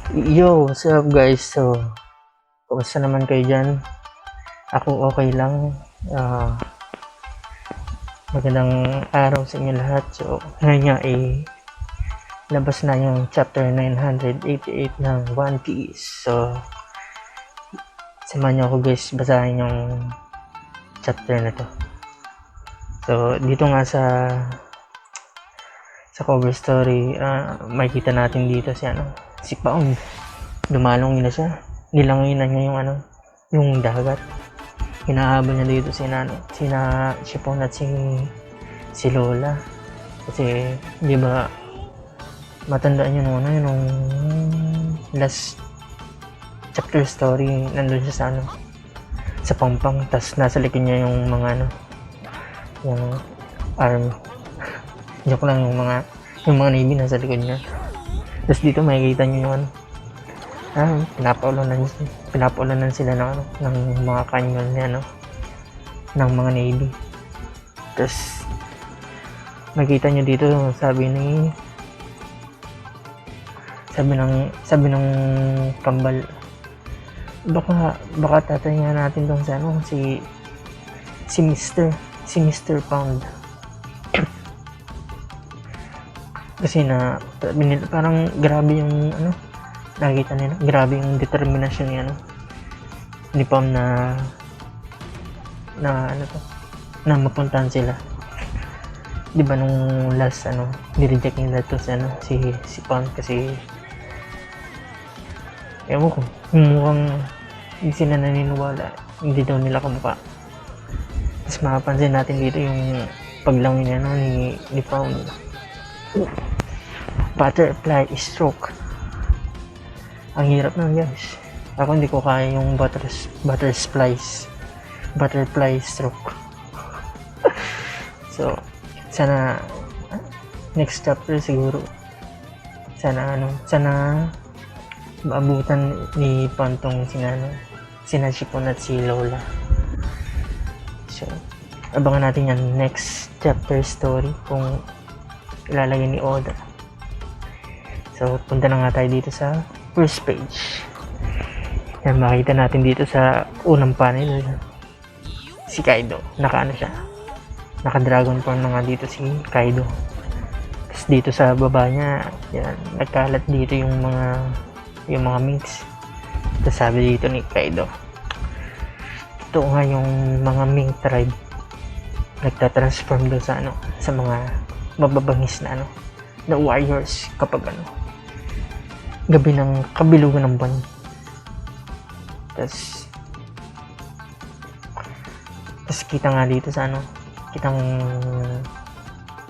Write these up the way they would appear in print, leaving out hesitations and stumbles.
Yo, what's up guys? So, kumusta naman kayo dyan? Ako okay lang. Magandang araw sa inyo lahat. So, ngayon nga labas na yung chapter 988 ng One Piece. So, samahan niyo ako guys basahin yung chapter na to. So, dito nga sa cover story, makikita natin dito si Pound. Dumalong na siya. Nilangoy na niya yung dagat. Hinahabol niya dito sina Shippon at si Lola. Kasi, di ba, matandaan niyo nung last chapter story, nandun siya sa Pampang, tas nasa likod niya yung mga yung arm. Joke lang, yung mga Navy nasa likod niya. Tapos dito makikita niyo yung pinapaulanan sila ng mga canyon niya ng mga Navy. Tapos makita niyo dito, sabi ng kambal, baka tatanya natin tong si Mr. Pound. Kasi parang grabe yung nakita nila, grabe yung determinasyon ni Pam na mapuntahan sila. Di ba nung last ni-reject nila to si Pam kasi ewan ko, mukhang hindi sila naniniwala, hindi daw nila kamukha. Tapos mapapansin natin dito yung paglangoy niya ni Pound. Butterfly stroke. Ang hirap na guys. Ako hindi ko kaya yung butterfly stroke. So, sana next chapter siguro sana maabutan ni Pantong sina Shippon at si Lola. So, abangan natin yan next chapter story kung ilalagay ni Oda. So, punta na nga tayo dito sa first page. Yan, makita natin dito sa unang panel si Kaido. Naka dragon form na nga dito si Kaido. Tapos dito sa baba niya, yan, nagkalat dito yung mga minks. Tapos sabi dito ni Kaido, ito nga yung mga mink tribe nagtatransform doon sa mga mababangis na warriors kapag gabi ng kabilugan ng buwan. Tapos kita nga dito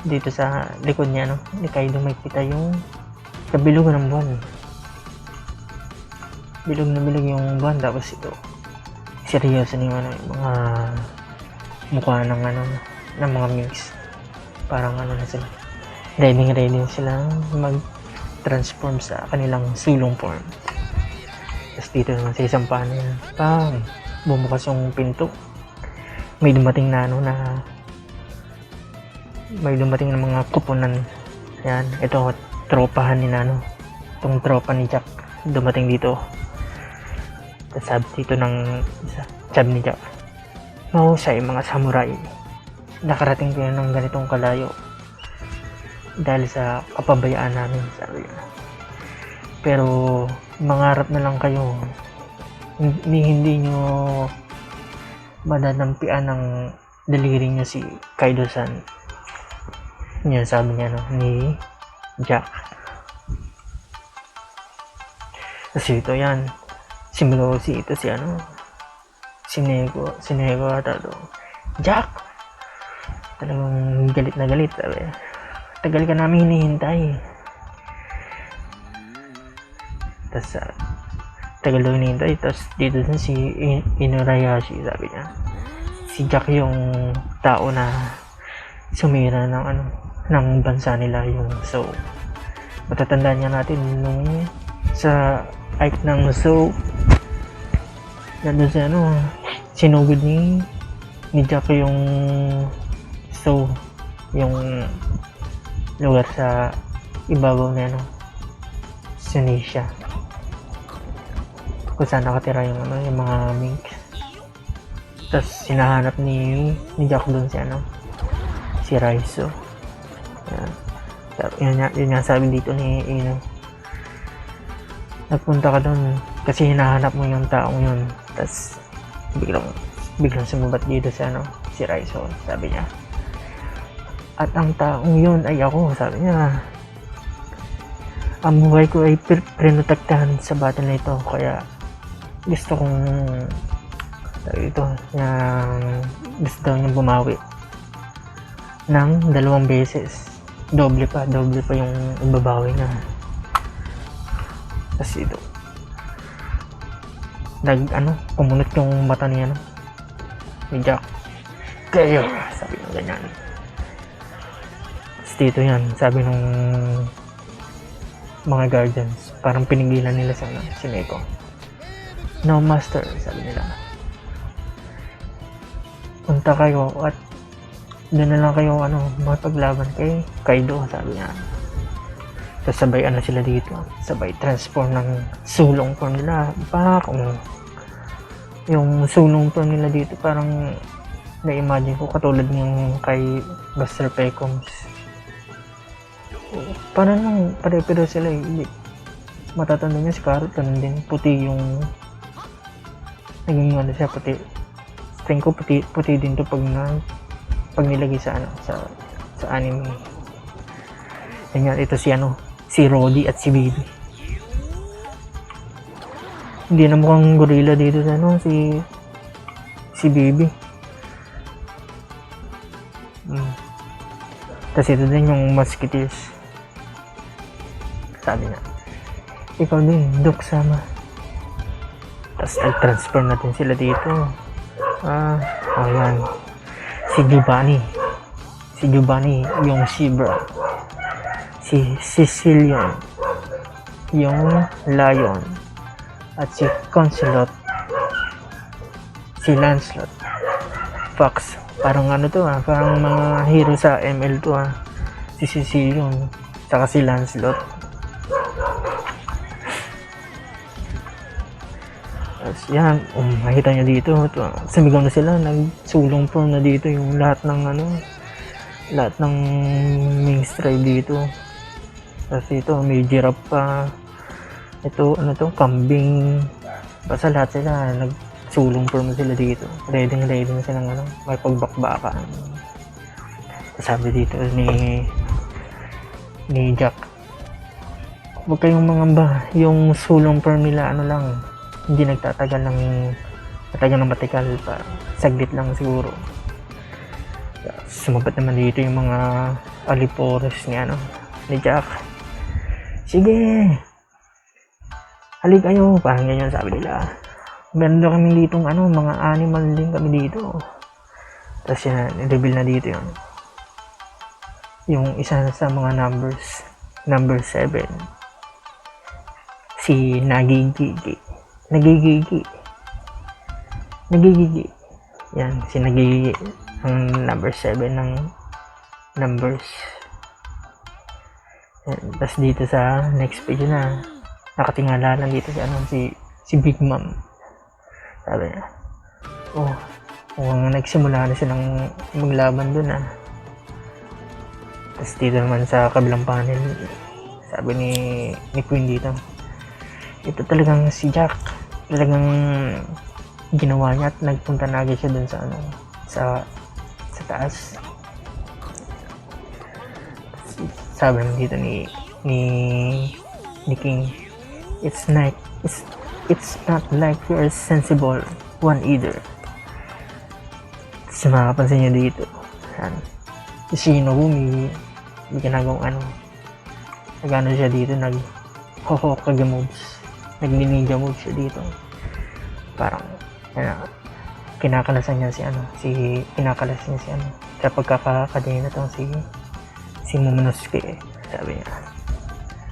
dito sa likod niya ni Kaido, may kita yung kabilugan ng buwan. Bilog na bilog yung buwan. Tapos ito, seryoso na yung mga mukha ng mga minks. Parang na sila, ready silang mag-transform sa kanilang sulong form. Tapos dito naman sa isang panel, bumukas yung pinto. May dumating na mga kupunan. Yan, ito tropahan ni itong tropa ni Jack dumating dito. Tapos sabi dito ng sabi ni Jack, mahusay mga samurai, nakarating kayo ng ganitong kalayo dahil sa kapabayaan namin, sabi niya. Pero mangarap na lang kayo, hindi nyo madadampian ng daliri nyo si Kaido-san. Yan sabi niya ni Jack. Kasi ito yan, simulosi ito si Nego ata to. Jack, talagang galit na galit, sabi. Tagal ka namin hinihintay. Tapos tagal daw hinihintay. Tapos dito si Inurayashi, sabi niya, si Jack yung tao na sumira ng bansa nila, yung Zou. Matatandaan niya natin nung sa arc ng Zou, nandun sa sinugod ni Jack yung Zou, yung lugar sa ibabaw na Indonesia. kung saan nakatira yung ano, yung mga mink. Tapos hinahanap ni Jack doon si Raizo. Yun nga sabi dito ni Ino. Nagpunta ka doon kasi hinahanap mo yung taong yun. Tapos biglang sumubat dito si Raizo, sabi niya. At ang taong yun ay ako, sabi niya. Ang buhay ko ay prinotektahan sa battle na ito, kaya gusto kong gusto daw niyang bumawi ng 2 beses. Doble pa yung ibabawi niya. Tapos ito, kumunot yung mata niya ni Jack. Kayo, sabi niya ganyan. Tapos dito yan, sabi nung mga guardians, parang pinigilan nila si Neko. No master, sabi nila. Punta kayo at doon na lang kayo mapaglaban kay Kaido, sabi niya. Tapos sabay sila dito, sabay transform ng sulong form nila. Yung sulong form nila dito parang na-imagine ko katulad ng kay Buster Pecoms. Parang lang pare-pero sila matatanda niya si Carrot, ganun din, puti yung naging siya, puti. Tingin ko puti din to pag nilagay sa anime. Ganyan, ito si Roddy at si Bibi. Hindi na mukhang gorilla dito si Bibi. Tapos ito din yung Musketeers. Sabi niya, ikaw din, Doc, sama. Tapos nag-transfer natin sila dito. Ayan. Si Giovanni, yung Zebra. Si Sicilian, yung Lion. At si Concelot, si Lancelot. Fox, parang parang mga hero sa ML to Si Sicilian, saka si Lancelot. Yan, makita nyo dito, sumigaw na sila, nagsulong form na dito yung lahat ng Ming's tribe dito. Tapos ito, may giraffe pa, ito, kambing, basta lahat sila, nagsulong form na sila dito, ready na silang may pagbakbakan. Sabi dito ni Jack, huwag kayong mangamba, yung sulong form nila hindi nagtatagal ng matikal pa, saglit lang siguro. Sumabat naman dito yung mga alipores ni Jack. Sige, halik kayo, parang ganyan sabi nila. Meron daw kami ditong mga animal din kami dito. Tapos reveal na dito yung isa sa mga numbers, number 7, si Nagigigi. Yan, si Nagigigi, ang number 7 ng numbers. Tapos dito sa next page nakatingala lang dito si Big Mom. Sabi niya, nagsimula na silang maglaban dun Tapos dito naman sa kabilang panel, sabi ni Queen dito, ito talagang si Jack, talagang ginawa niya at nagpunta na agad siya dun sa taas. Sabi naman dito ni King, it's not like you're a sensible one either. Tapos makapansin niya dito, si Shinobu may ginagawang nag siya dito, nag-Hokage moves, nag-ninja moves siya dito. Parang kinakalasan niya sa pagkakakadena si Momonosuke. Sabi niya,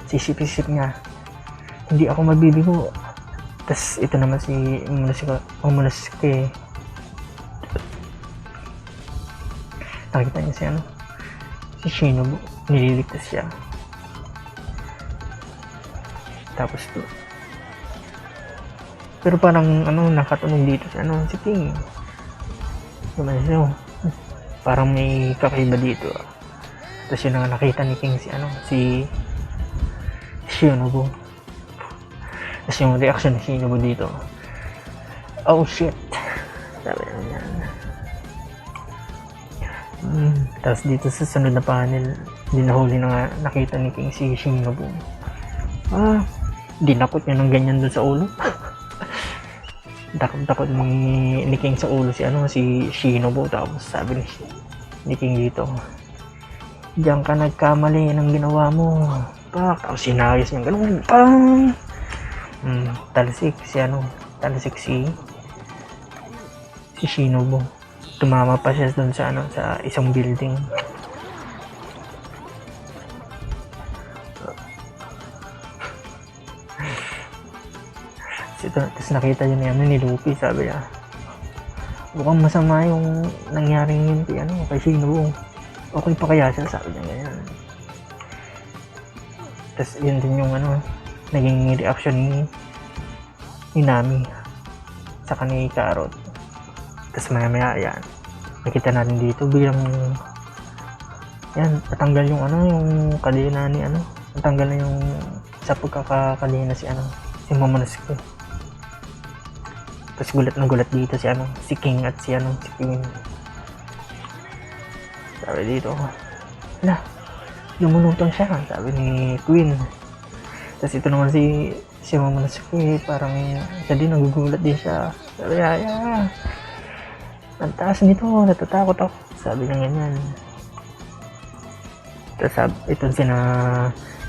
sisip-isip niya, hindi ako mabibigo. Tapos ito naman si Momonosuke, nakita niya si Shinobu, nililigtas siya. Tapos Pero parang ano, nakatunog dito si ano, si King. Ano, parang may kakaiba dito. Tapos yun ang nakita ni King si ano, si Shinobu. Tapos yung reaction ni Shinobu dito, oh shit, sabi na yan. Tapos dito sa sunod na panel, dinahuli na nga, nakita ni King si Shinobu. Dinakot niya ng ganyan dun sa ulo. Takot ni King sa ulo si ano, si Shinobu. Tapos sabi ni King dito, diyan ka nagkamali ng ginawa mo. Tapos sinayos niya ganun. Talsik si Shinobu. Tumama pa siya dun sa ano, sa isang building. Tapos nakita yun ni Luffy, sabi niya, mukhang masama yung nangyaring yun kay Shinobu. Okay pa kaya siya, sabi niya ganyan. Tapos yun din yung naging reaction ni Nami sa ni Carrot. Tapos maya yan, nakita natin dito bilang yan, natanggal yung yung kadena ni natanggal na yung sa pagkakakadena si Momonosuke. Tapos gulat na gulat dito si King at si Queen. Sabi dito, lumulutang siya, sabi ni Queen. Tapos ito naman si Momonosuke, parang siya din, nagugulat din siya. Sabi niya, ang taas nito, natatakot ako, sabi niya ganyan. Tapos ito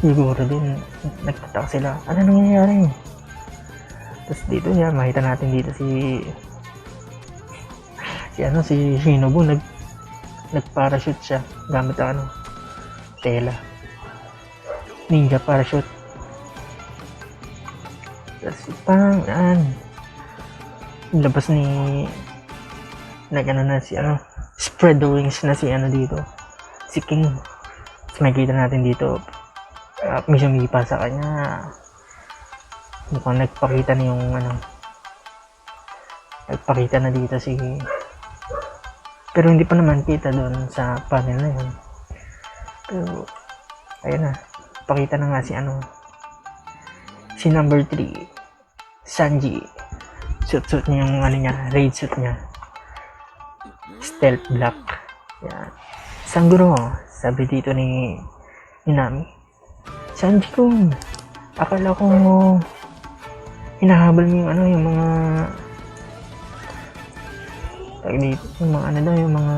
siguro din, nagtataka sila, ano nangyayari? Tapos dito makita natin dito si Shinobu, nag-parachute siya gamit ang tela, ninja parachute. Tapos labas ni na si spread the wings na si dito, si King. Tapos makikita natin dito, may sumipa sa kanya. Mukhang nagpakita na yung nagpakita na dito pero hindi pa naman kita doon sa panel na yun. Pero ayun na, pakita na nga si number 3, Sanji. Suit niya yung raid suit niya, stealth black. Yan, Sangguro, sabi dito ni Nami, Sanji kun, akala ko hinahabol mo yung mga yung mga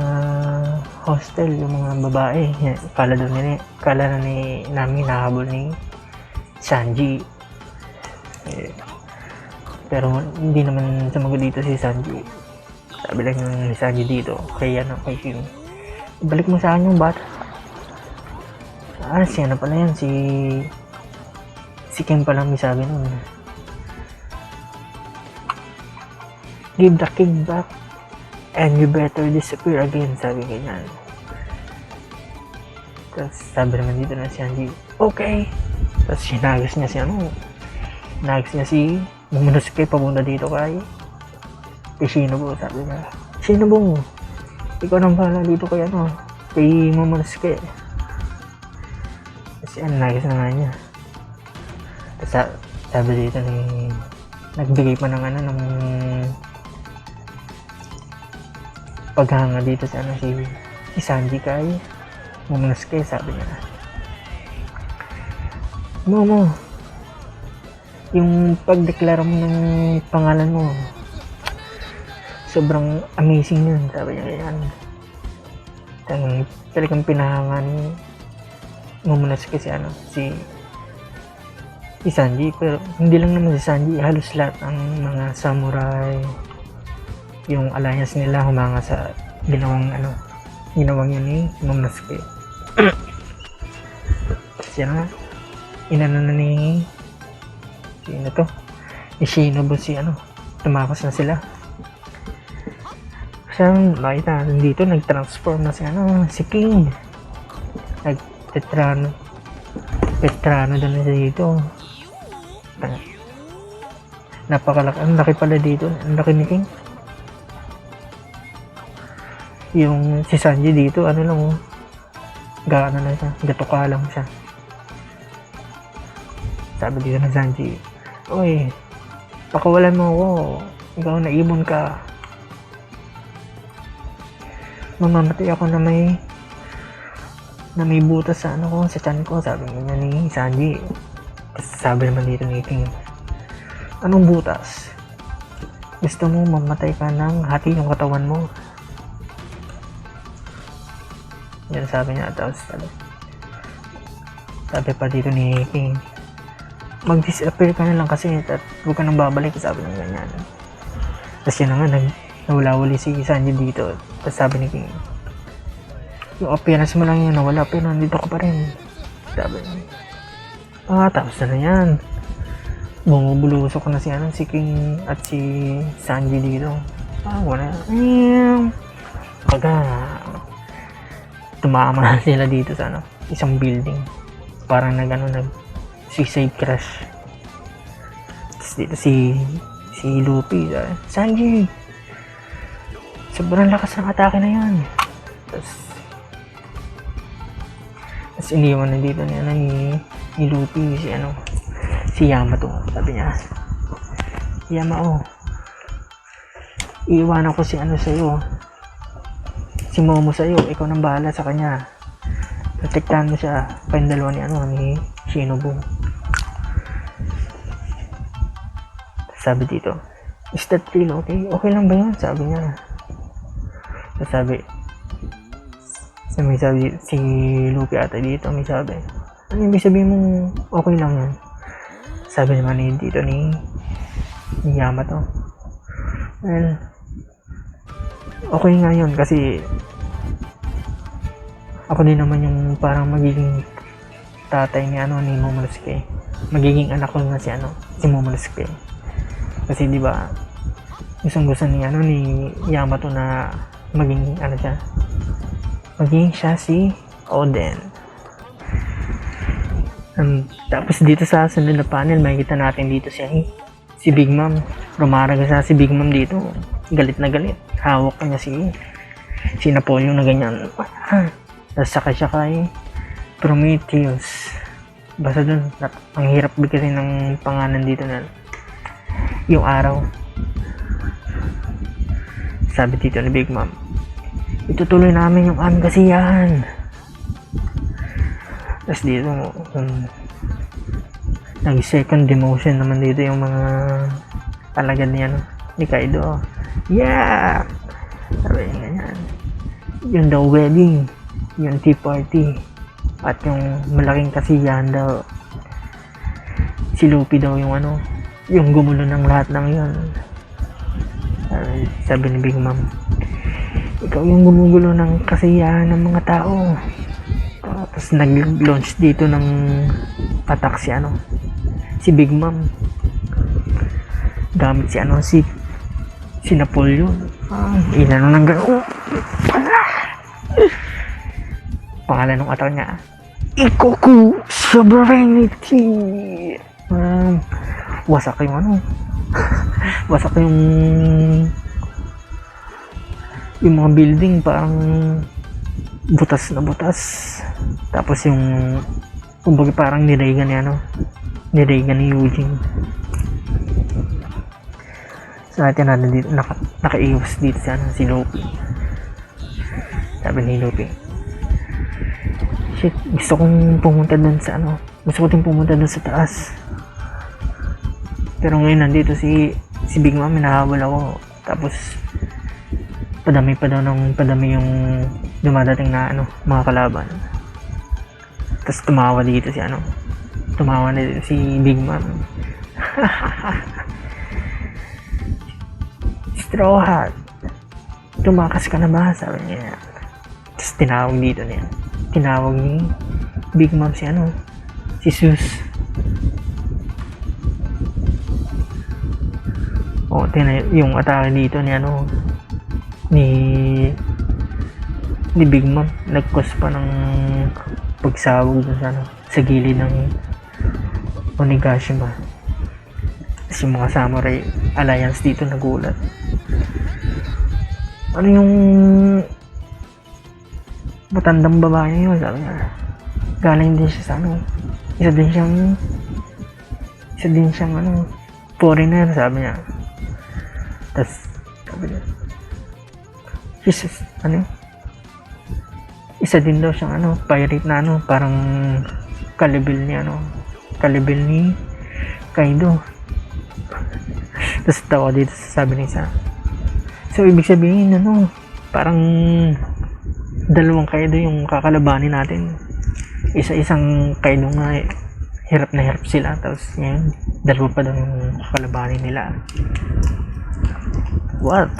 hostel, yung mga babae. Kala na ni Nami hinahabol ni Sanji. Pero hindi naman sumagot dito si Sanji. Sabi lang ni Sanji dito kay King, ibalik mo sa akin yung bata. Siya pala yan, si King pala may sabi nun, give the king back and you better disappear again, sabi ganyan. Tapos sabi naman dito na si Sanji, okay. Tapos sinagas niya si Momonosuke papunta dito kay Shinobu. Sabi niya, Shinobu, ikaw nang bahala dito kay Momonosuke. Kasi nagas na nga niya. Tapos sabi dito nagbigay pa ng ng paghanga dito sa si Sanji kay Momonosuke. Sabi niya, Momo, yung pagdeklara mo ng pangalan mo, sobrang amazing yun, sabi niya ganyan. Talagang pinahanga ni Momonosuke si Sanji. Pero hindi lang naman si Sanji, halos lahat ang mga samurai, yung alliance nila humanga sa ginawang yun ni Momonosuke. Siya inano na ni Shinobu tumakas na sila. Siyang makita natin dito, nag-transform na si King. Petrano doon na siya dito. Napakalaki. Ang laki pala dito. Ang laki ni King. Yung si Sanji dito, ano lang oh. Gaano lang siya. Gatuka lang siya. Sabi dito ng Sanji, "Uy, pakawalan mo ako. Ikaw naibon ka. Mamamatay ako na may butas sa ano ko, sa tiyan ko." Sabi niya ni Sanji. Tapos sabi naman dito ni King, "Anong butas? Gusto mo mamatay ka ng hati yung katawan mo?" Yan sabi niya. Tapos sabi pa dito ni King, "Mag-disappear ka na lang kasi at huwag ka nang babalik." Sabi niya ganyan. Tapos yun na nga, nawala-wali si Sanji dito. Tapos sabi ni King, "Yung appearance mo lang yun nawala pero nandito ka pa rin." Sabi niya. Tapos na yan. Bumubulusok na si King at si Sanji dito. Wala. Pagka tumama na sila dito sa isang building. Parang nag suicide crash. Tapos dito si Luffy, "Sanji, sobrang lakas ng atake na yan." Tapos iniwan na dito ni Luffy si Yamato. Sabi niya, "Yamao, iiwanan ko sa'yo. Si Momo sa'yo, ikaw nang bahala sa kanya. Protektahan mo siya." Kayong dalawa ni Shinobu. Sabi dito, "Is that real okay? Okay lang ba yun?" Sabi niya. Sabi si Luffy ata dito, may sabi, "Ano ibig sabihin mong okay lang yan?" Sabi naman dito ni Yamato, "Well, okay nga yun kasi ako din naman yung parang magiging tatay ni Momonosuke. Magiging anak ko na si Momonosuke. Kasi di ba gusto ni Yamato na maging maging siya si Oden." Tapos dito sa sunod na panel, makikita natin dito si Big Mom. Rumaraga si Big Mom dito. Galit na galit. Hawak niya si Napoleon na ganyan. Tapos saka siya kay Prometheus. Basta dun, ang hirap bigkasin ng pangalan dito na yung araw. Sabi dito ni Big Mom, "Itutuloy namin yung aming kasiyahan." Tapos dito nag-second demotion naman dito yung mga alagad ni Kaido. "Yeah!" Sabi niya ganyan. Yung daw wedding, yung tea party, at yung malaking kasiyahan daw. Si Luffy daw yung gumulo ng lahat ng yun. Sabi ni Big Mom, "Ikaw yung gumugulo ng kasiyahan ng mga tao." Tapos nag-launch dito ng attack si Big Mom. Gamit si Napoleon. Inano ng gano'n. Pangalan ng attack niya, Ikoku Sovereignty. Wasak yung wasak yung mga building, parang butas na butas. Tapos kumbaga parang nirega ni Eugene. So natin dito naka-iwas dito si Luffy. Sabi ni Luffy, "Shit, gusto kong pumunta dun sa taas. Pero ngayon nandito si Big Mom, hinahabol ako." Tapos padami yung dumadating na mga kalaban. Tapos tumawa dito si Big Mom. "Straw Hat, tumakas ka na ba?" Sabi niya. Tapos tinawag ni Big Mom si Zeus. Yung atake dito ni Big Mom nag-cause pa ng pagsabog sa gilid ng Onigashima. Tapos Tapos yung mga Samurai Alliance dito nagulat. Ano yung matandang babae yun? Sabi niya, galing din siya sa ano, isa din siyang ano, foreigner, sabi niya. Tapos sabi niya, isa din daw siyang ano, pirate na ano, parang kalibil ni Kaido. Tapos tawa dito, sabi ni isa, so ibig sabihin ano, parang dalawang Kaido yung kakalabanin natin. Isa-isang Kaido nga, hirap na hirap sila, tapos ngayon dalawa pa daw yung kakalabanin nila. What?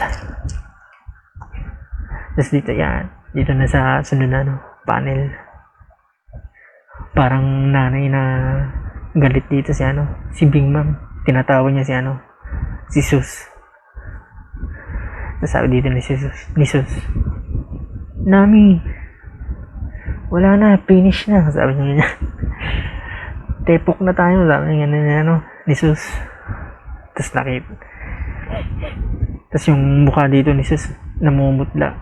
Tapos dito na sa sunod na panel, parang nanay na galit dito si Big Mom. Tinatawag niya si Sus. Tapos sabi dito ni Sus, Nami, wala na, finish na, sabi niya. Tepok na tayo, sabi niya ni Sus. Tapos tapos yung mukha dito ni Sus namumutla.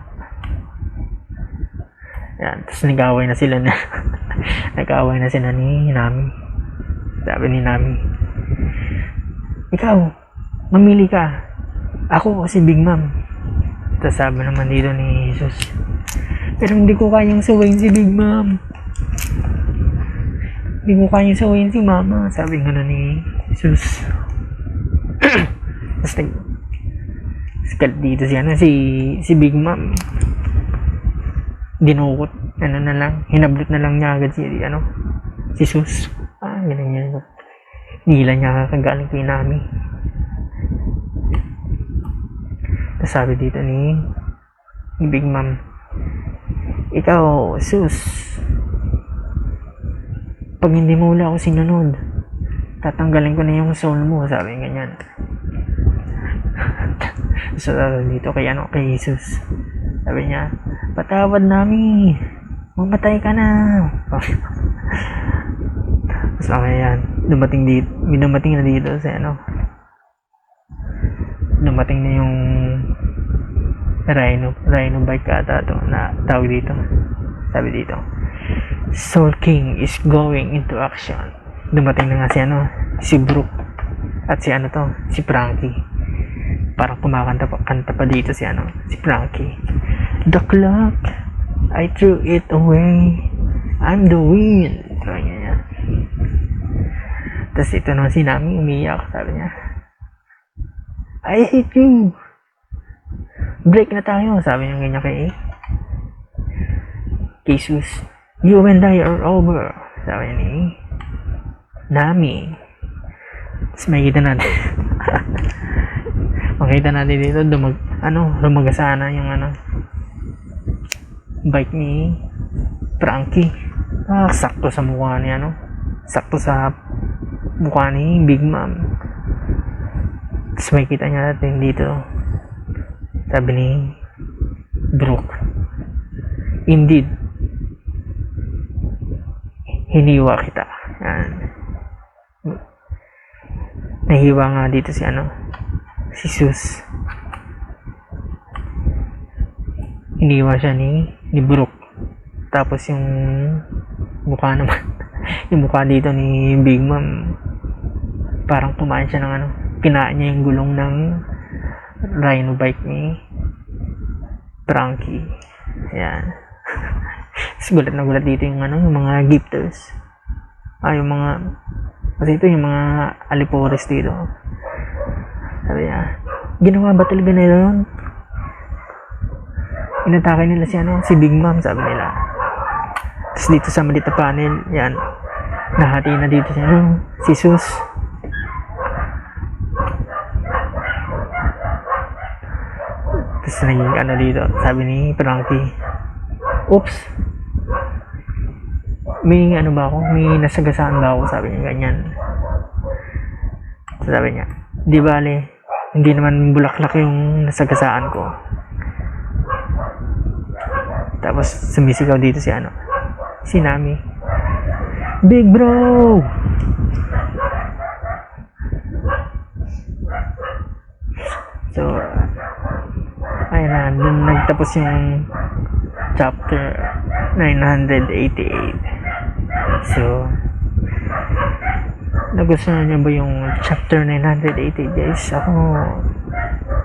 Yan, tapos nag-away na sila ni Nami. Sabi ni Nami, ikaw, mamili ka, ako o si Big Mom. Tapos sabi naman dito ni Jesus, pero hindi ko kayang sawayin si Big Mom. Hindi ko kayang sawayin si Mama. Sabi nga ni Jesus. Tapos dito si Big Mom. Dinukot, hinablot na lang niya agad si Jesus. Ganyan. Nila niya kakagaling kay Nami. Tapos sabi dito ni Big Mom, ikaw, Sus, pag hindi mo wala ako sinunod, tatanggalin ko na yung soul mo, sabi ganyan. So dito kay Jesus, sabi niya, patawad Nami, mamatay ka na. Tapos yan, dumating na dito dumating na yung Rhino bike ata to na tawag dito. Sabi dito, Soul King is going into action. Dumating na nga si Brook at si Frankie. Parang kumakanta pa dito si Frankie. The clock, I threw it away, I'm the wind. Sabi niya. Tapos ito naman si Nami umiyak, sabi niya, I hate you, break na tayo, sabi niya ganyan kay Jesus. You and I are over, sabi ni Nami. Tapos makikita natin dito lumagasana yung bike ni Frankie. Sakto sa mukha ni sakto sa mukha ni Big Mom. Tapos makikita niya natin dito, sabi ni Brook, indeed, hiniwa kita. Yan. Nahiwa nga dito si Sus. Hiniwa siya ni Brook. Tapos yung mukha naman yung mukha dito ni Big Mom, parang kumain siya ng kinain niya yung gulong ng Rhino bike ni Frankie. Ayan. Gulat na gulat dito yung mga gifters. Kasi ito yung mga alipores dito. Sabi niya, ginawa ba talaga na yun? Inatake nila si Big Mom, sabi nila. Tapos dito sa malita panel, yan, nahati na dito si Sus. Tapos naging dito, sabi ni Frankie, oops, may ba ako? May nasagasaan ba ako? Sabi niya ganyan. Sabi niya, di bale, hindi naman bulaklak yung nasagasaan ko. Tapos sumisigaw dito si Nami, Big Bro! So, ayun na, dun nagtapos yung chapter 988. So, nagustuhan niyo ba yung chapter 988, guys? Ako,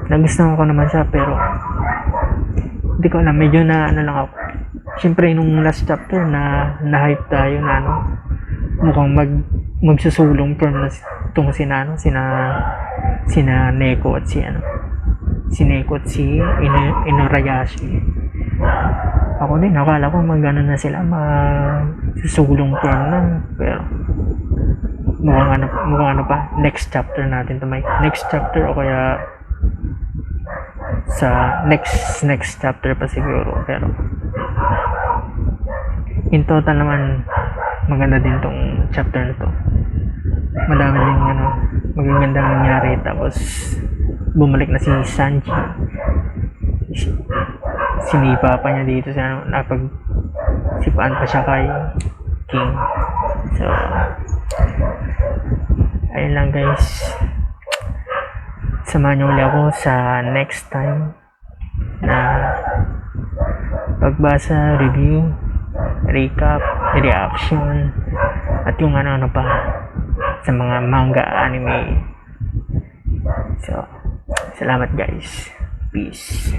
nagustuhan ko naman siya, pero hindi ko alam, medyo na ano lang ako. Siyempre, nung last chapter na-hype tayo na ano, mukhang magsusulong from na itong sina Neko at si Neko at si Inurayashi. Ako din, akala ko magano na sila, magsusulong from na, pero mukhang ano pa, next chapter natin to, may next chapter o kaya sa next chapter pa siguro, pero in total naman maganda din tong chapter na to. Madami din magagandang nangyari, tapos bumalik na si Sanji, sinipa pa niya dito sa napagsipaan pa siya kay King. So ayun lang, guys, samahan niyo ulit ako sa next time na pagbasa, review, recap, reaction, at yung ano pa sa mga manga, anime. So, salamat, guys. Peace.